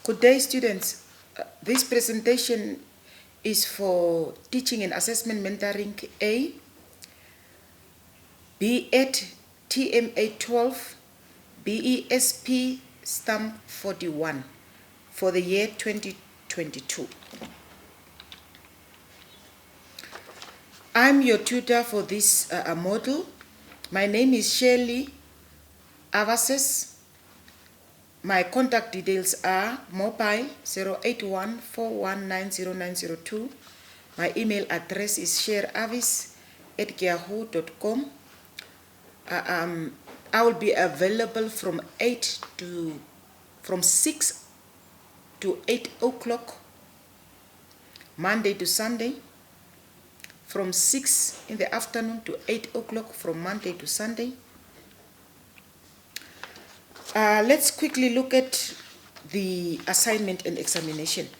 Good day, students. This presentation is for Teaching and Assessment Mentoring A, B8 TMA 12, BESP Stamp 41 for the year 2022. I'm your tutor for this module. My name is Shirley Avases. My contact details are mobile 08141900902. My email address is shareavis@yahoo.com. I will be available from 6 to 8 o'clock, Monday to Sunday, from 6 in the afternoon to 8 o'clock from Monday to Sunday. Let's quickly look at the assignment and examination.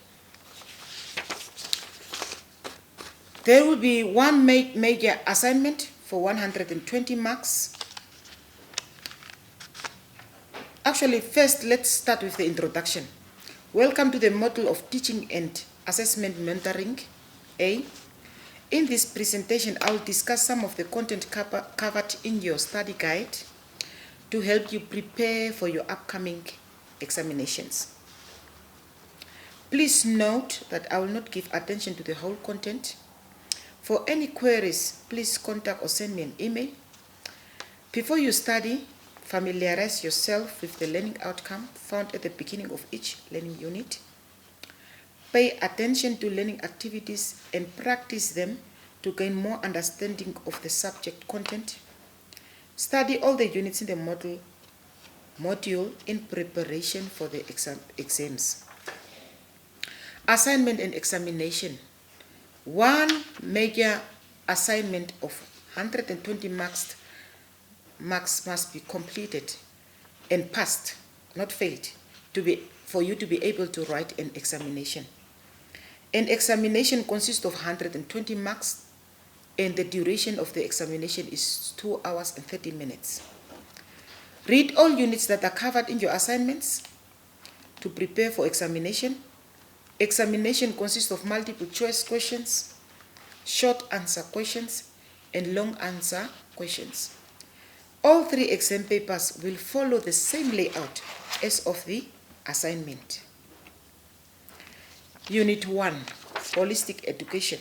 There will be one major assignment for 120 marks. Actually, first, let's start with the introduction. Welcome to the module of Teaching and Assessment Mentoring A. In this presentation, I will discuss some of the content covered in your study guide to help you prepare for your upcoming examinations. Please note that I will not give attention to the whole content. For any queries, please contact or send me an email. Before you study, familiarize yourself with the learning outcome found at the beginning of each learning unit. Pay attention to learning activities and practice them to gain more understanding of the subject content. Study all the units in the module in preparation for the exams. Assignment and examination. One major assignment of 120 marks must be completed and passed, not failed, for you to be able to write an examination. An examination consists of 120 marks, and the duration of the examination is 2 hours and 30 minutes. Read all units that are covered in your assignments to prepare for examination. Examination consists of multiple choice questions, short answer questions, and long answer questions. All 3 exam papers will follow the same layout as of the assignment. Unit 1, Holistic Education.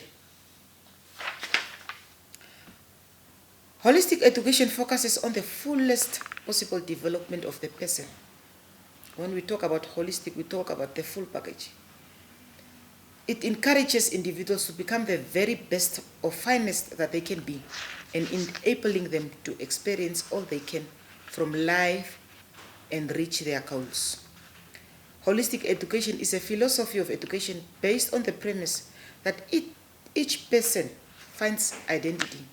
Holistic education focuses on the fullest possible development of the person. When we talk about holistic, we talk about the full package. It encourages individuals to become the very best or finest that they can be, and enabling them to experience all they can from life and reach their goals. Holistic education is a philosophy of education based on the premise that each person finds identity,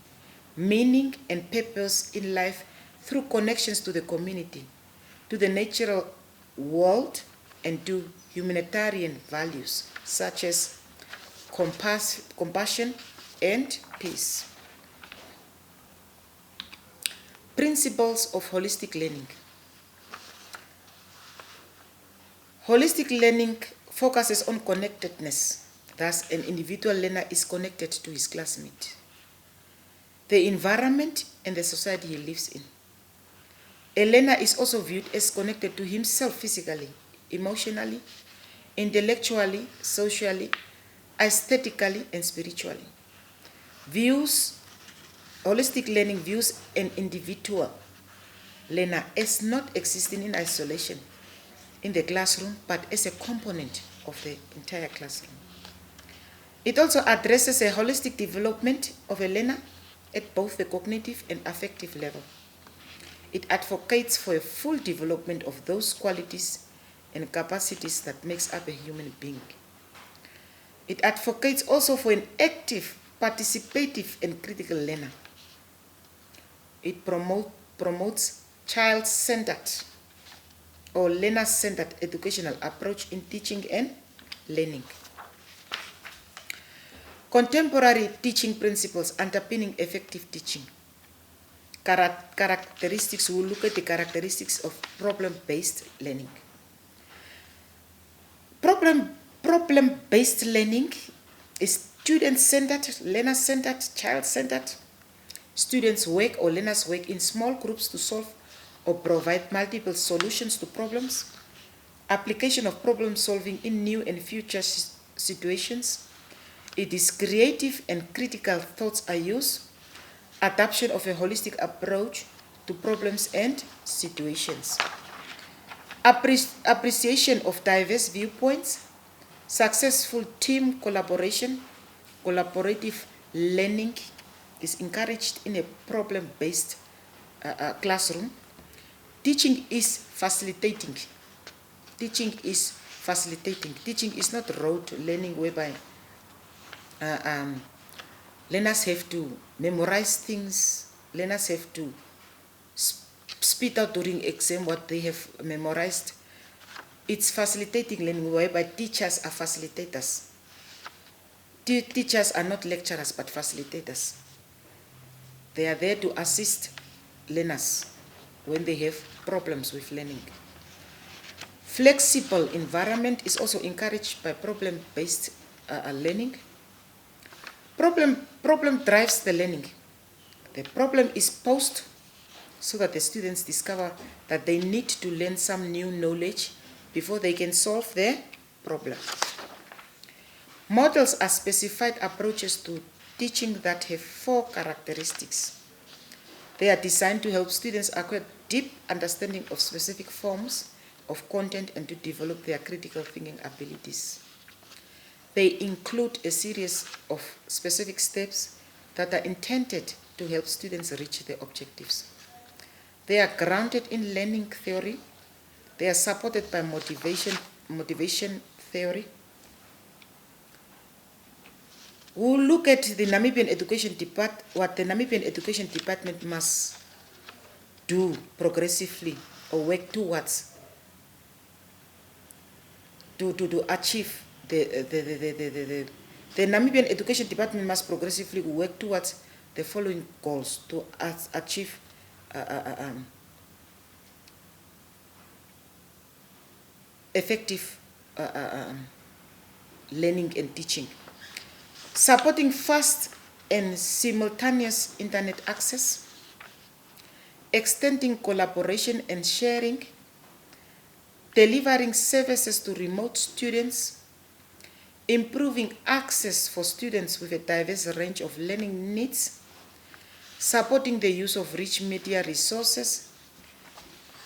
meaning and purpose in life through connections to the community, to the natural world, and to humanitarian values such as compassion and peace. Principles of holistic learning. Holistic learning focuses on connectedness. Thus, an individual learner is connected to his classmate, the environment, and the society he lives in. A learner is also viewed as connected to himself physically, emotionally, intellectually, socially, aesthetically, and spiritually. Holistic learning views an individual learner as not existing in isolation in the classroom, but as a component of the entire classroom. It also addresses a holistic development of a learner at both the cognitive and affective level. It advocates for a full development of those qualities and capacities that makes up a human being. It advocates also for an active, participative, and critical learner. It promotes child-centered or learner-centered educational approach in teaching and learning. Contemporary teaching principles underpinning effective teaching. Characteristics, we'll look at the characteristics of problem-based learning. Problem-based learning is student-centered, learner-centered, child-centered. Students work or learners work in small groups to solve or provide multiple solutions to problems. Application of problem solving in new and future situations. It is creative and critical thoughts are used. Adoption of a holistic approach to problems and situations. Appreciation of diverse viewpoints. Successful team collaboration. Collaborative learning is encouraged in a problem-based classroom. Teaching is facilitating. Teaching is facilitating. Teaching is not rote learning whereby learners have to memorize things. Learners have to spit out during exam what they have memorized. It's facilitating learning whereby teachers are facilitators. Teachers are not lecturers but facilitators. They are there to assist learners when they have problems with learning. Flexible environment is also encouraged by problem-based learning. Problem drives the learning. The problem is posed so that the students discover that they need to learn some new knowledge before they can solve their problem. Models are specified approaches to teaching that have 4 characteristics. They are designed to help students acquire deep understanding of specific forms of content and to develop their critical thinking abilities. They include a series of specific steps that are intended to help students reach their objectives. They are grounded in learning theory. They are supported by motivation theory. We'll look at the Namibian Education Department, what the Namibian Education Department must do progressively or work towards to achieve the Namibian Education Department must progressively work towards the following goals to achieve effective learning and teaching. Supporting fast and simultaneous internet access, extending collaboration and sharing, delivering services to remote students, improving access for students with a diverse range of learning needs, supporting the use of rich media resources,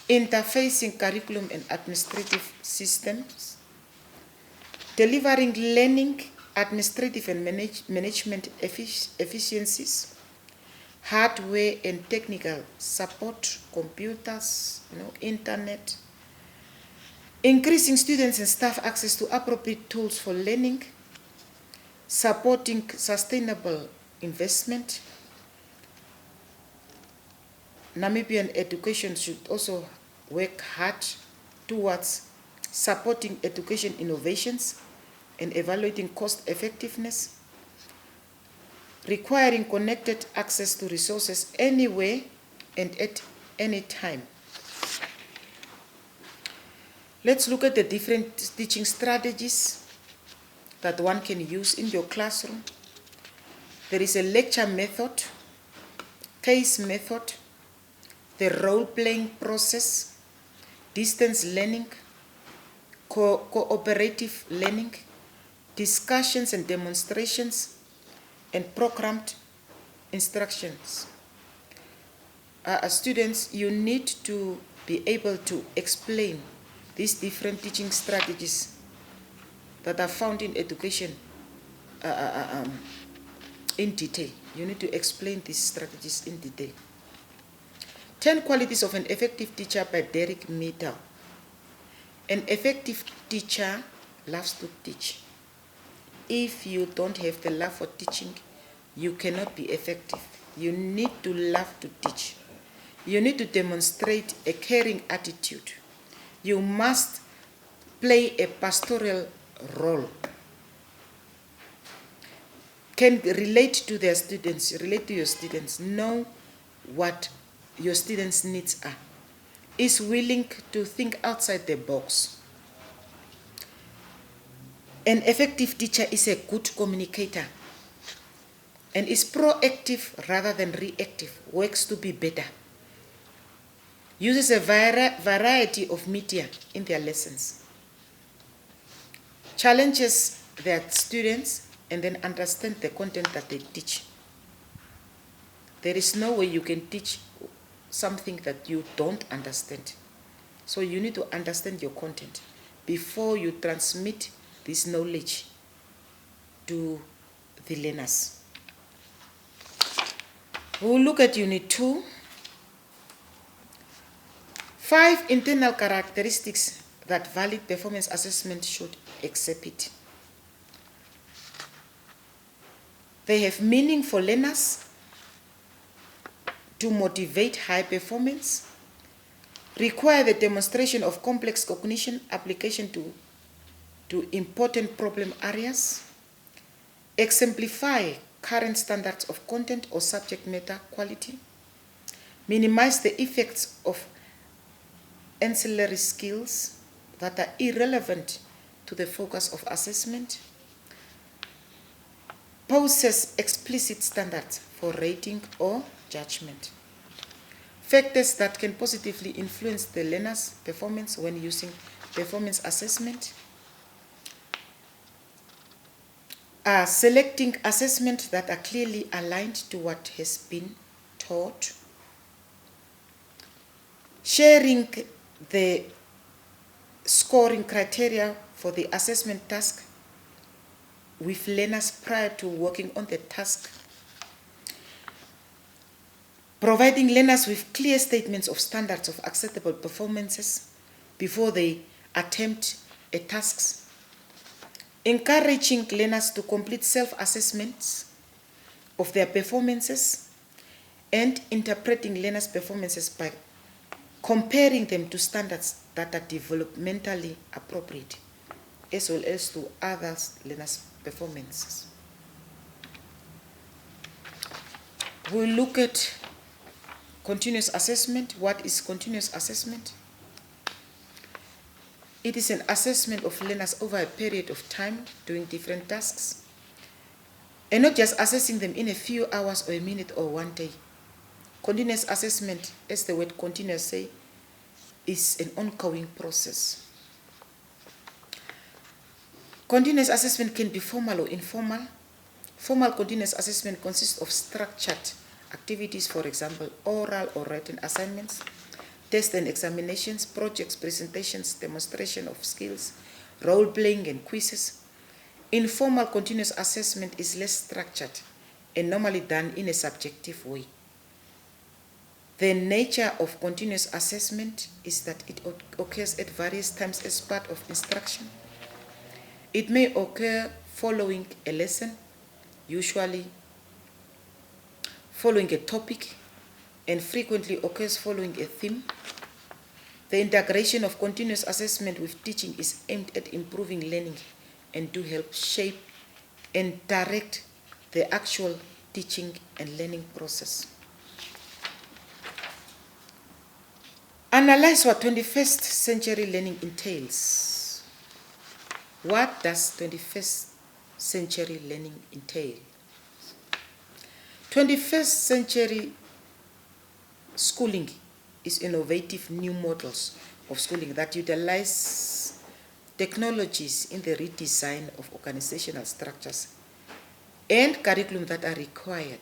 interfacing curriculum and administrative systems, delivering learning, administrative and management efficiencies, hardware and technical support, computers, internet, increasing students and staff access to appropriate tools for learning, supporting sustainable investment. Namibian education should also work hard towards supporting education innovations and evaluating cost effectiveness, requiring connected access to resources anywhere and at any time. Let's look at the different teaching strategies that one can use in your classroom. There is a lecture method, case method, the role-playing process, distance learning, cooperative learning, discussions and demonstrations, and programmed instructions. As students, you need to be able to explain these different teaching strategies that are found in education in detail. You need to explain these strategies in detail. 10 Qualities of an Effective Teacher by Derek Meadle. An effective teacher loves to teach. If you don't have the love for teaching, you cannot be effective. You need to love to teach. You need to demonstrate a caring attitude. You must play a pastoral role. Can relate to their students, relate to your students, know what your students' needs are. Is willing to think outside the box. An effective teacher is a good communicator and is proactive rather than reactive, works to be better, uses a variety of media in their lessons, challenges their students, and then understand the content that they teach. There is no way you can teach something that you don't understand. So you need to understand your content before you transmit this knowledge to the learners. We'll look at Unit 2. 5 internal characteristics that valid performance assessment should exhibit. They have meaning for learners, to motivate high performance, require the demonstration of complex cognition application to important problem areas, exemplify current standards of content or subject matter quality, minimize the effects of ancillary skills that are irrelevant to the focus of assessment, poses explicit standards for rating or judgment. Factors that can positively influence the learner's performance when using performance assessment are selecting assessments that are clearly aligned to what has been taught, sharing the scoring criteria for the assessment task with learners prior to working on the task, providing learners with clear statements of standards of acceptable performances before they attempt a task, encouraging learners to complete self-assessments of their performances, and interpreting learners' performances by comparing them to standards that are developmentally appropriate, as well as to other learners' performances. We'll look at continuous assessment. What is continuous assessment? It is an assessment of learners over a period of time doing different tasks, and not just assessing them in a few hours or a minute or one day. Continuous assessment, as the word continuous say, is an ongoing process. Continuous assessment can be formal or informal. Formal continuous assessment consists of structured activities, for example, oral or written assignments, tests and examinations, projects, presentations, demonstration of skills, role-playing, and quizzes. Informal continuous assessment is less structured and normally done in a subjective way. The nature of continuous assessment is that it occurs at various times as part of instruction. It may occur following a lesson, usually following a topic, and frequently occurs following a theme. The integration of continuous assessment with teaching is aimed at improving learning and to help shape and direct the actual teaching and learning process. Analyze what 21st century learning entails. What does 21st century learning entail? 21st century schooling is innovative new models of schooling that utilize technologies in the redesign of organizational structures and curriculum that are required.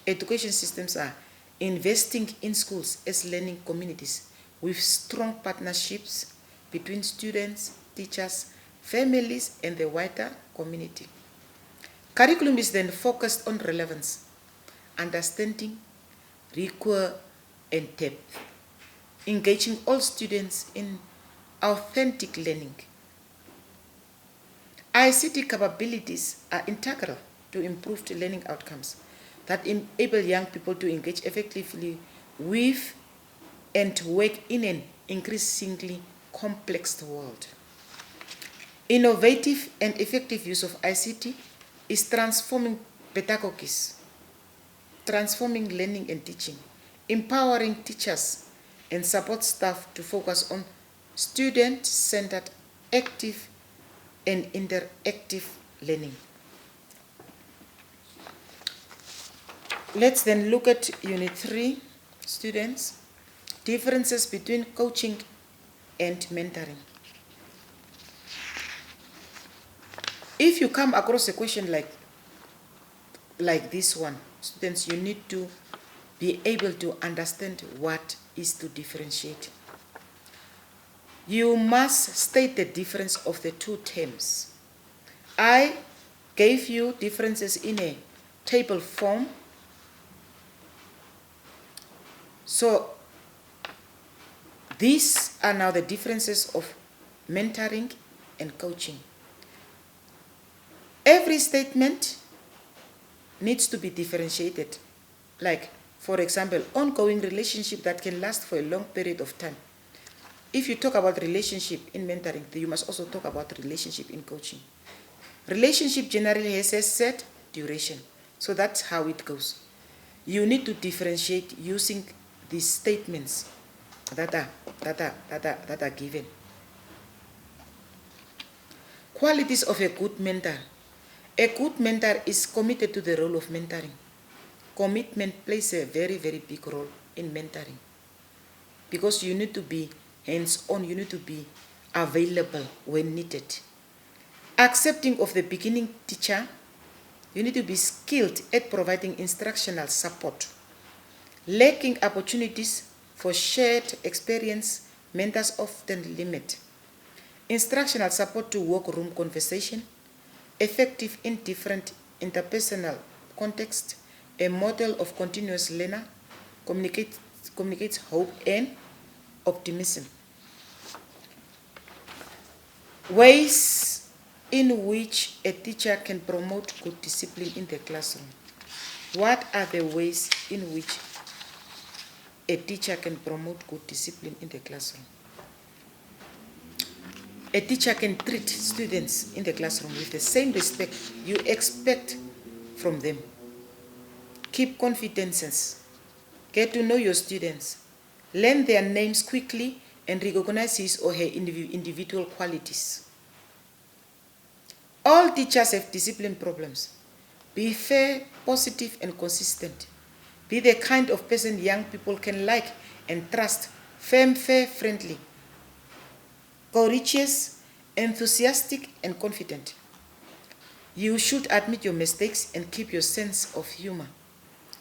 Education systems are investing in schools as learning communities with strong partnerships between students, teachers, families, and the wider community. Curriculum is then focused on relevance, understanding, rigor, and depth, engaging all students in authentic learning. ICT capabilities are integral to improved learning outcomes that enable young people to engage effectively with and work in an increasingly complex world. Innovative and effective use of ICT is transforming pedagogies, transforming learning and teaching, empowering teachers and support staff to focus on student-centered, active and interactive learning. Let's then look at Unit 3, students, differences between coaching and mentoring. If you come across a question like this one, students, you need to be able to understand what is to differentiate. You must state the difference of the two terms. I gave you differences in a table form. So these are now the differences of mentoring and coaching. Every statement needs to be differentiated. Like, for example, ongoing relationship that can last for a long period of time. If you talk about relationship in mentoring, you must also talk about relationship in coaching. Relationship generally has a set duration. So that's how it goes. You need to differentiate using these statements that are given. Qualities of a good mentor. A good mentor is committed to the role of mentoring. Commitment plays a very, very big role in mentoring because you need to be hands-on, you need to be available when needed. Accepting of the beginning teacher, you need to be skilled at providing instructional support. Lacking opportunities for shared experience, mentors often limit. Instructional support to workroom conversation, effective in different interpersonal contexts, a model of continuous learner, communicates hope and optimism. Ways in which a teacher can promote good discipline in the classroom. What are the ways in which a teacher can promote good discipline in the classroom? A teacher can treat students in the classroom with the same respect you expect from them. Keep confidences. Get to know your students. Learn their names quickly and recognize his or her individual qualities. All teachers have discipline problems. Be fair, positive, and consistent. Be the kind of person young people can like and trust. Firm, fair, friendly. Courageous, enthusiastic, and confident. You should admit your mistakes and keep your sense of humor.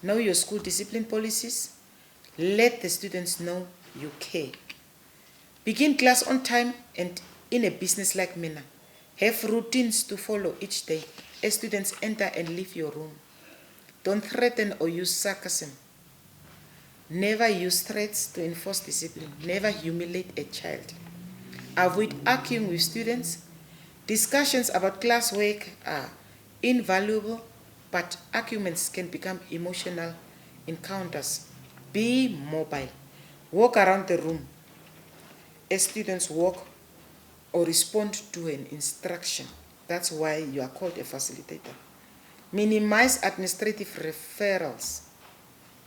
Know your school discipline policies. Let the students know you care. Begin class on time and in a business-like manner. Have routines to follow each day as students enter and leave your room. Don't threaten or use sarcasm. Never use threats to enforce discipline. Never humiliate a child. Avoid arguing with students. Discussions about classwork are invaluable, but arguments can become emotional encounters. Be mobile. Walk around the room as students walk or respond to an instruction. That's why you are called a facilitator. Minimize administrative referrals.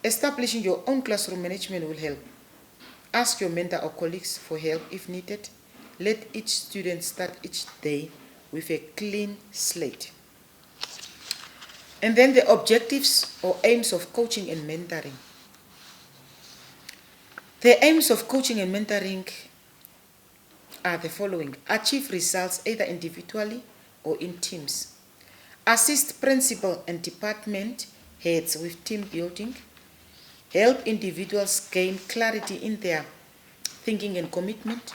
Establishing your own classroom management will help. Ask your mentor or colleagues for help if needed. Let each student start each day with a clean slate. And then the objectives or aims of coaching and mentoring. The aims of coaching and mentoring are the following. Achieve results either individually or in teams. Assist principal and department heads with team building. Help individuals gain clarity in their thinking and commitment.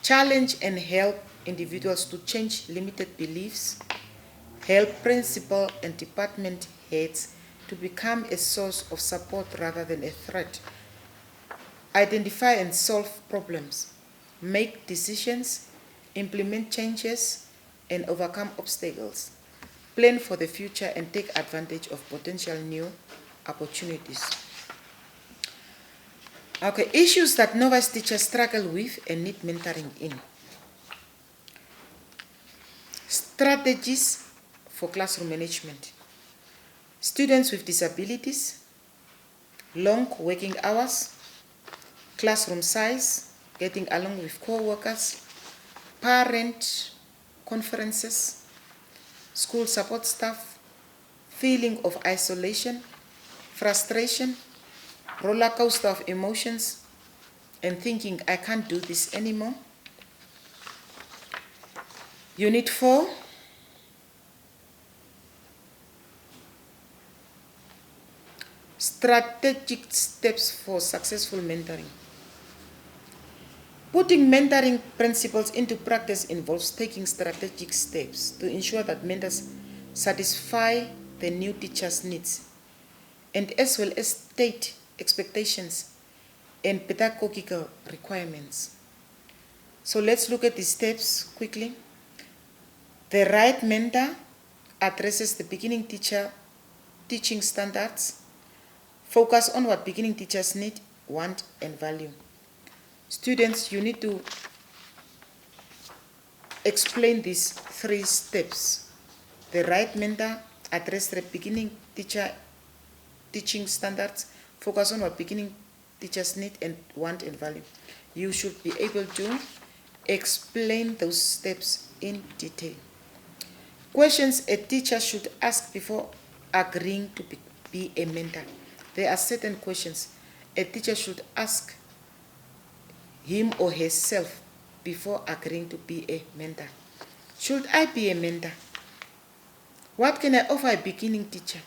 Challenge and help individuals to change limited beliefs. Help principal and department heads to become a source of support rather than a threat. Identify and solve problems. Make decisions, implement changes, and overcome obstacles. Plan for the future and take advantage of potential new opportunities. Okay, issues that novice teachers struggle with and need mentoring in. Strategies for classroom management. Students with disabilities, long working hours, classroom size, getting along with co-workers, parent conferences, school support staff, feeling of isolation, frustration, roller coaster of emotions, and thinking, I can't do this anymore. Unit 4, strategic steps for successful mentoring. Putting mentoring principles into practice involves taking strategic steps to ensure that mentors satisfy the new teacher's needs, and as well as state expectations and pedagogical requirements. So let's look at these steps quickly. The right mentor addresses the beginning teacher teaching standards. Focus on what beginning teachers need, want, and value. Students, you need to explain these 3 steps. The right mentor address the beginning teacher teaching standards. Focus on what beginning teachers need and want and value. You should be able to explain those steps in detail. Questions a teacher should ask before agreeing to be a mentor. There are certain questions a teacher should ask him or herself before agreeing to be a mentor. Should I be a mentor? What can I offer a beginning teacher?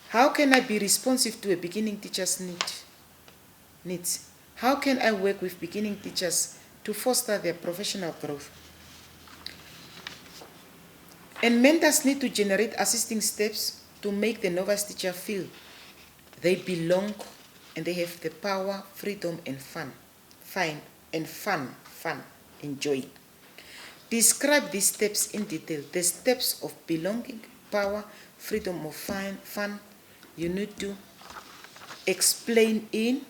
How can I be responsive to a beginning teacher's needs? How can I work with beginning teachers to foster their professional growth? And mentors need to generate assisting steps to make the novice teacher feel they belong and they have the power, freedom, and enjoy. Describe these steps in detail. The steps of belonging, power, freedom, of fun, you need to explain in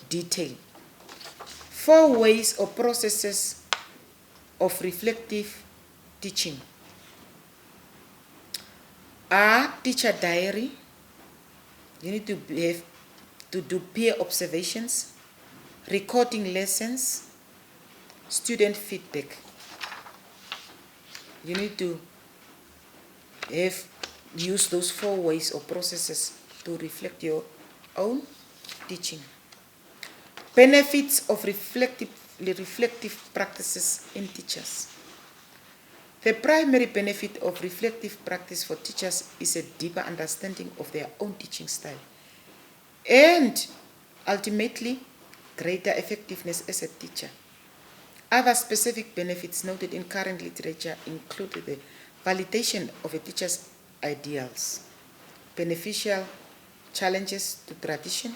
detail. 4 ways or processes of reflective teaching are teacher diary. You need to do peer observations, recording lessons, student feedback. You need to use those 4 ways or processes to reflect your own teaching. Benefits of reflective practices in teachers. The primary benefit of reflective practice for teachers is a deeper understanding of their own teaching style and ultimately greater effectiveness as a teacher. Other specific benefits noted in current literature include the validation of a teacher's ideals, beneficial challenges to tradition,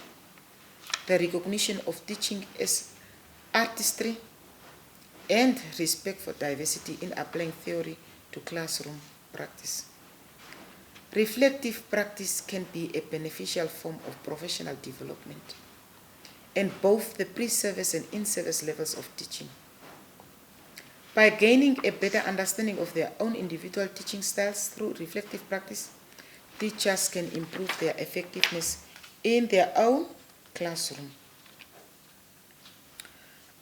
the recognition of teaching as artistry, and respect for diversity in applying theory to classroom practice. Reflective practice can be a beneficial form of professional development in both the pre-service and in-service levels of teaching. By gaining a better understanding of their own individual teaching styles through reflective practice, teachers can improve their effectiveness in their own classroom.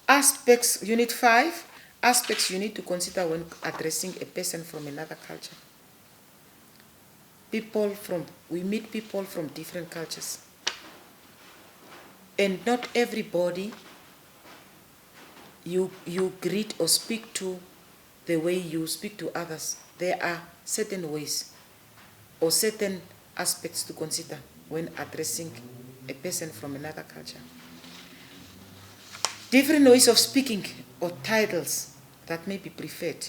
Aspects, Unit 5, aspects you need to consider when addressing a person from another culture. We meet people from different cultures. And not everybody you greet or speak to the way you speak to others. There are certain ways or certain aspects to consider when addressing a person from another culture. Different ways of speaking or titles that may be preferred.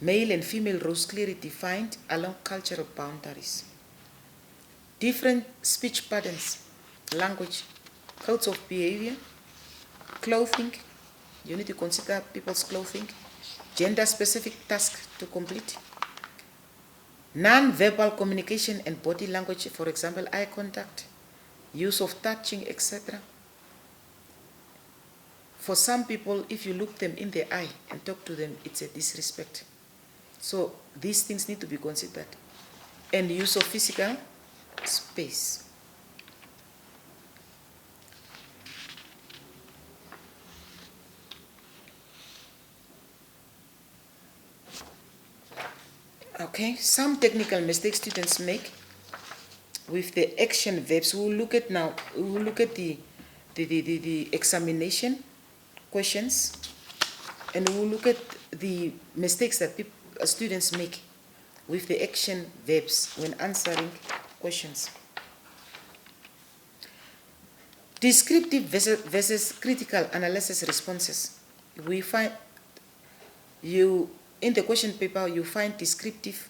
Male and female roles clearly defined along cultural boundaries. Different speech patterns, language, codes of behavior, clothing. You need to consider people's clothing, gender-specific tasks to complete, non-verbal communication and body language, for example, eye contact, use of touching, etc. For some people, if you look them in the eye and talk to them, it's a disrespect. So these things need to be considered. And use of physical space. Okay, some technical mistakes students make with the action verbs. We'll look at now. We'll look at the examination questions, and we'll look at the mistakes that students make with the action verbs when answering questions. Descriptive versus critical analysis responses. We find you in the question paper you find descriptive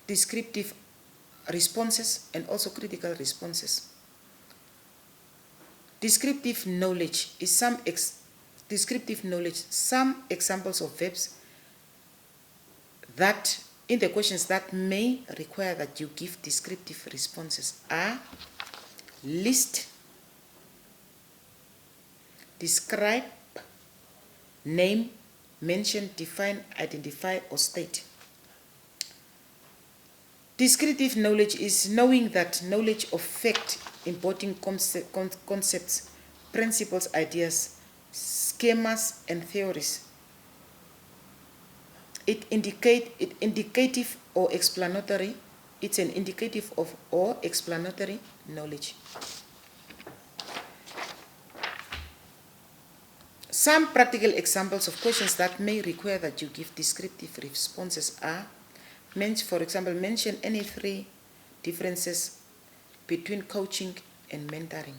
descriptive responses and also critical responses. Descriptive knowledge is some examples of verbs that in the questions that may require that you give descriptive responses are list, describe, name, mention, define, identify, or state. Descriptive knowledge is knowing that knowledge of fact, importing concepts, principles, ideas, schemas, and theories. It's indicative or explanatory. It's an indicative of or explanatory knowledge. Some practical examples of questions that may require that you give descriptive responses are, for example, mention any 3 differences between coaching and mentoring.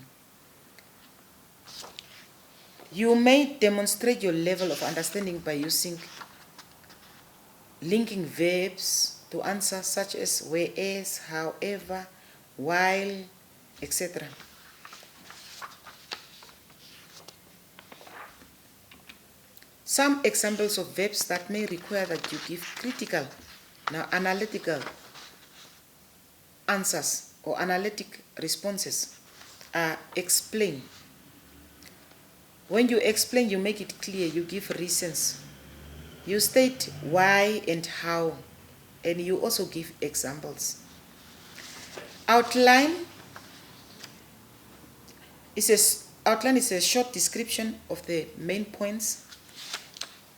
You may demonstrate your level of understanding by using linking verbs to answer, such as whereas, however, while, etc. Some examples of verbs that may require that you give critical, now analytical answers or analytic responses are explain. When you explain, you make it clear, you give reasons. You state why and how, and you also give examples. Outline is a short description of the main points.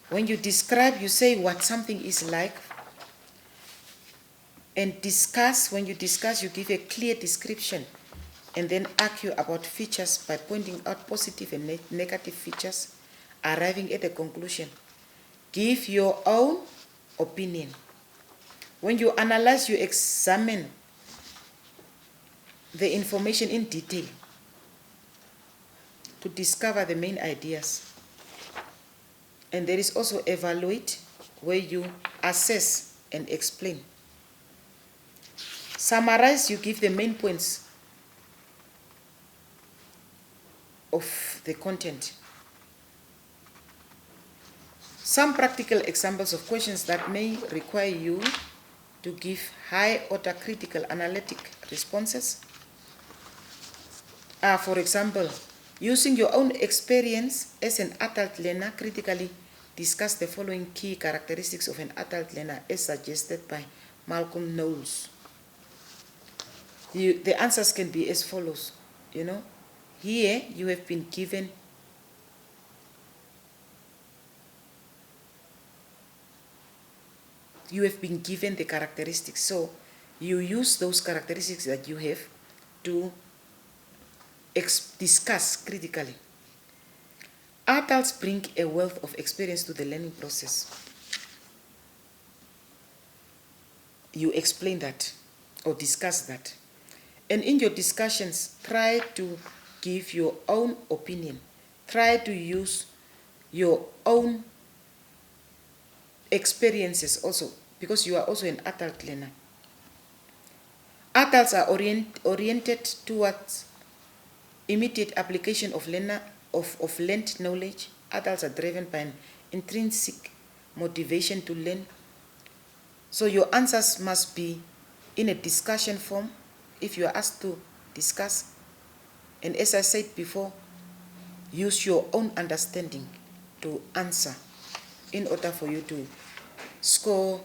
When you describe, you say what something is like. And discuss, when you discuss, you give a clear description and then argue about features by pointing out positive and negative features, arriving at a conclusion. Give your own opinion. When you analyze, you examine the information in detail to discover the main ideas. And there is also evaluate, where you assess and explain. Summarize, you give the main points of the content. Some practical examples of questions that may require you to give high-order critical analytic responses are, for example, using your own experience as an adult learner, critically discuss the following key characteristics of an adult learner as suggested by Malcolm Knowles. The answers can be as follows. Here you have been given the characteristics. So you use those characteristics that you have to discuss critically. Adults bring a wealth of experience to the learning process. You explain that or discuss that. And in your discussions, try to give your own opinion. Try to use your own experiences also, because you are also an adult learner. Adults are oriented towards immediate application of learned knowledge. Adults are driven by an intrinsic motivation to learn. So your answers must be in a discussion form if you are asked to discuss. And as I said before, use your own understanding to answer in order for you to score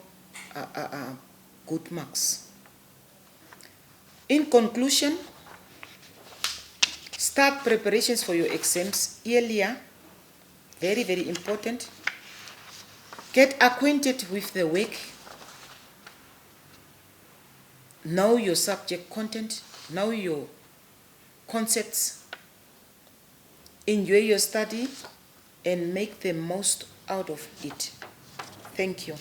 good marks. In conclusion, start preparations for your exams earlier. Very, very important. Get acquainted with the work. Know your subject content. Know your concepts. Enjoy your study and make the most out of it. Thank you.